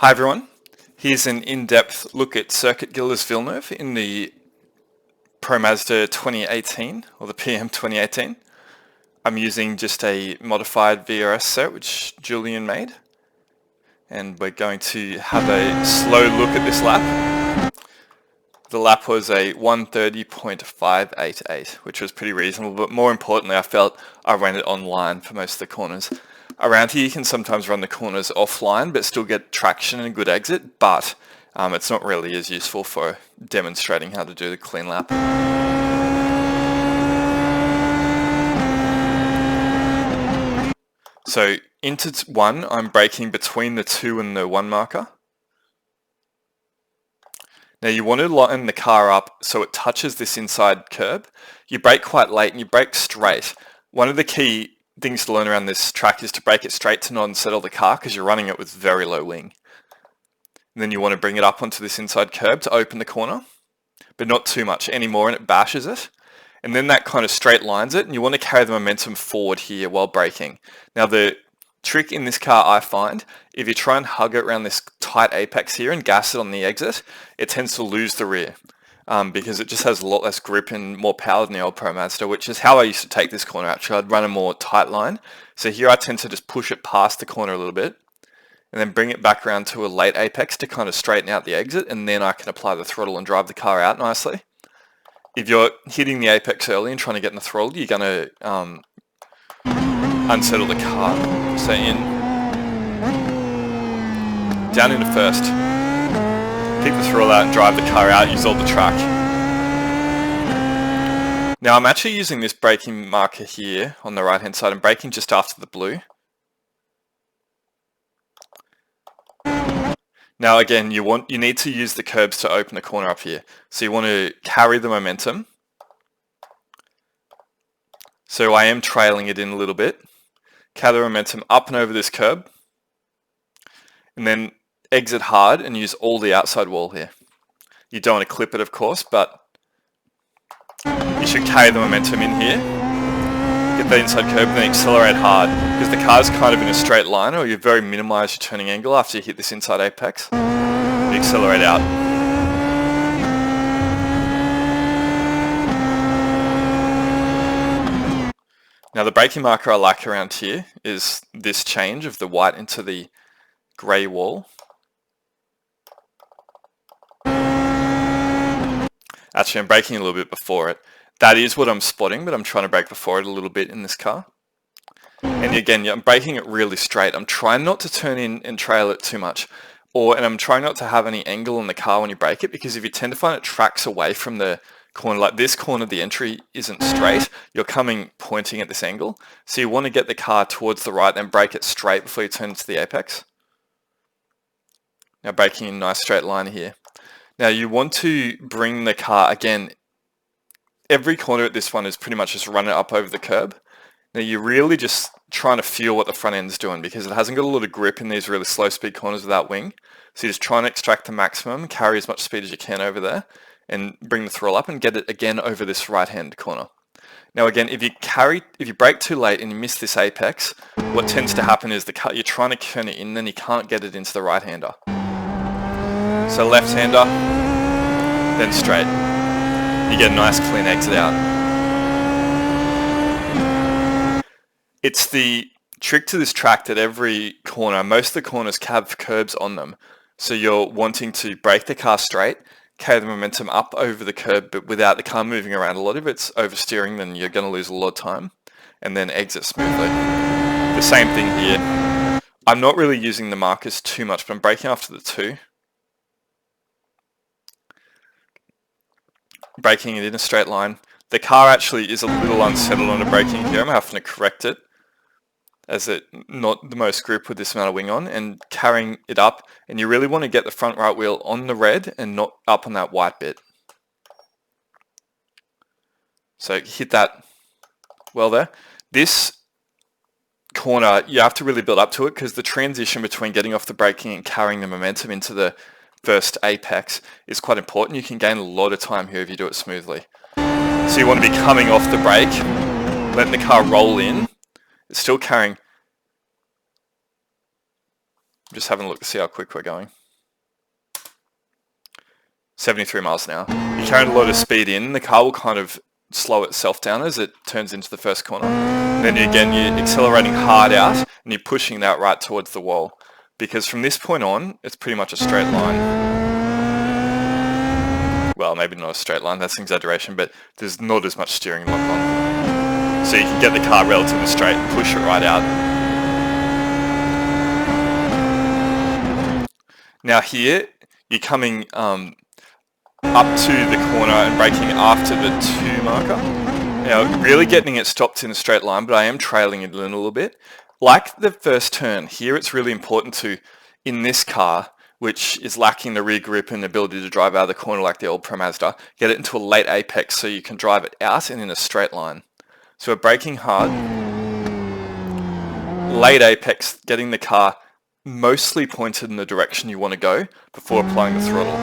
Hi everyone, here's an in-depth look at Circuit Gilles Villeneuve in the Pro Mazda 2018 or the PM2018. I'm using just a modified VRS set which Julian made, and we're going to have a slow look at this lap. The lap was a 130.588, which was pretty reasonable, but more importantly I felt I ran it online for most of the corners. Around here you can sometimes run the corners offline but still get traction and a good exit, but it's not really as useful for demonstrating how to do the clean lap. So into 1, I'm braking between the 2 and the 1 marker. Now you want to line the car up so it touches this inside curb. You brake quite late and you brake straight. One of the key things to learn around this track is to brake it straight to not unsettle the car because you're running it with very low wing. And then you want to bring it up onto this inside curb to open the corner, but not too much anymore, and it bashes it. And then that kind of straight lines it, and you want to carry the momentum forward here while braking. Now the trick in this car I find, if you try and hug it around this tight apex here and gas it on the exit, it tends to lose the rear. Because it just has a lot less grip and more power than the old Pro Mazda, which is how I used to take this corner actually. I'd run a more tight line. So here I tend to just push it past the corner a little bit and then bring it back around to a late apex to kind of straighten out the exit, and then I can apply the throttle and drive the car out nicely. If you're hitting the apex early and trying to get in the throttle, you're going to unsettle the car. So down into first. Keep the throttle out and drive the car out, use all the track. Now I'm actually using this braking marker here on the right hand side. I'm braking just after the blue. Now again, you need to use the curbs to open the corner up here. So you want to carry the momentum. So I am trailing it in a little bit. Carry the momentum up and over this curb. And then exit hard and use all the outside wall here. You don't want to clip it, of course, but you should carry the momentum in here. Get that inside curb and then accelerate hard, because the car's kind of in a straight line, or you very minimize your turning angle after you hit this inside apex. You accelerate out. Now the braking marker I like around here is this change of the white into the grey wall. Actually, I'm braking a little bit before it. That is what I'm spotting, but I'm trying to brake before it a little bit in this car. And again, I'm braking it really straight. I'm trying not to turn in and trail it too much. And I'm trying not to have any angle in the car when you brake it, because if you tend to find it tracks away from the corner, like this corner, the entry isn't straight, you're pointing at this angle. So you want to get the car towards the right, then brake it straight before you turn into the apex. Now braking in a nice straight line here. Now you want to bring the car, again, every corner at this one is pretty much just run it up over the curb. Now you're really just trying to feel what the front end's doing, because it hasn't got a lot of grip in these really slow speed corners without wing. So you're just trying to extract the maximum, carry as much speed as you can over there, and bring the throttle up and get it again over this right hand corner. Now again, if you brake too late and you miss this apex, what tends to happen is you're trying to turn it in and you can't get it into the right hander. So left-hander, then straight. You get a nice clean exit out. It's the trick to this track that every corner, most of the corners have curbs on them. So you're wanting to brake the car straight, carry the momentum up over the curb, but without the car moving around a lot. If it's oversteering, then you're going to lose a lot of time, and then exit smoothly. The same thing here. I'm not really using the markers too much, but I'm braking after the 2. Braking it in a straight line. The car actually is a little unsettled on the braking here. I'm having to correct it, as it not the most grip with this amount of wing on, and carrying it up, and you really want to get the front right wheel on the red and not up on that white bit. So hit that well there. This corner, you have to really build up to it, because the transition between getting off the braking and carrying the momentum into the first apex is quite important. You can gain a lot of time here if you do it smoothly. So you want to be coming off the brake, letting the car roll in. It's still carrying Just having a look to see how quick we're going. 73 miles an hour. You're carrying a lot of speed in, the car will kind of slow itself down as it turns into the first corner. Then again, you're accelerating hard out and you're pushing that right towards the wall. Because from this point on, it's pretty much a straight line. Well, maybe not a straight line, that's an exaggeration, but there's not as much steering lock on. So you can get the car relatively straight and push it right out. Now here, you're coming up to the corner and braking after the 2 marker. Now, really getting it stopped in a straight line, but I am trailing it a little bit. Like the first turn, here it's really important to, in this car, which is lacking the rear grip and the ability to drive out of the corner like the old Pro Mazda, get it into a late apex so you can drive it out and in a straight line. So we're braking hard. Late apex, getting the car mostly pointed in the direction you want to go before applying the throttle.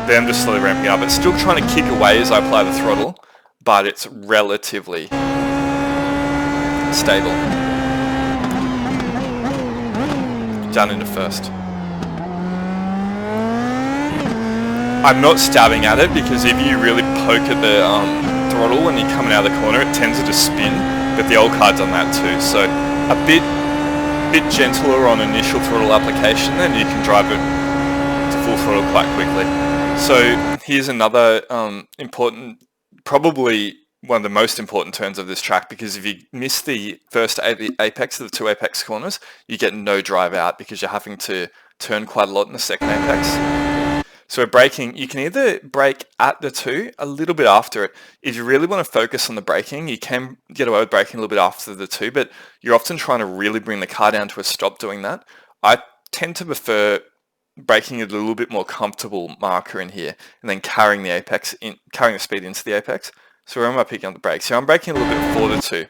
Then I'm just slowly ramping up. It's still trying to kick away as I apply the throttle, but it's relatively stable. Down into first. I'm not stabbing at it because if you really poke at the throttle when you're coming out of the corner, it tends to just spin, but the old car's done that too. So a bit gentler on initial throttle application, then you can drive it to full throttle quite quickly. So here's another important, probably one of the most important turns of this track, because if you miss the first apex of the 2 apex corners, you get no drive out because you're having to turn quite a lot in the second apex. So we're braking, you can either brake at the 2, a little bit after it. If you really want to focus on the braking, you can get away with braking a little bit after the 2, but you're often trying to really bring the car down to a stop doing that. I tend to prefer braking a little bit more comfortable marker in here and then carrying the speed into the apex. So where am I picking up the brakes? So I'm braking a little bit before the 2.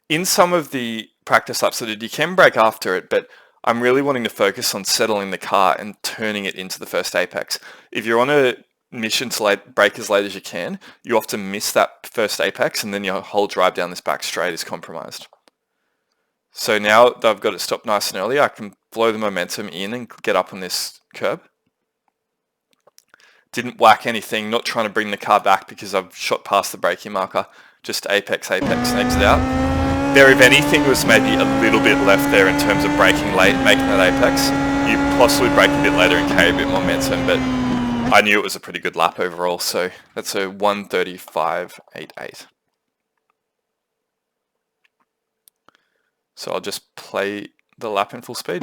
In some of the practice laps I did, you can brake after it, but I'm really wanting to focus on settling the car and turning it into the first apex. If you're on a mission to brake as late as you can, you often miss that first apex and then your whole drive down this back straight is compromised. So now that I've got it stopped nice and early, I can flow the momentum in and get up on this curb. Didn't whack anything, not trying to bring the car back because I've shot past the braking marker, just apex, and exit out. There, if anything, was maybe a little bit left there in terms of braking late and making that apex. You possibly brake a bit later and carry a bit more momentum, but I knew it was a pretty good lap overall, so that's a 1:35.88. So I'll just play the lap in full speed.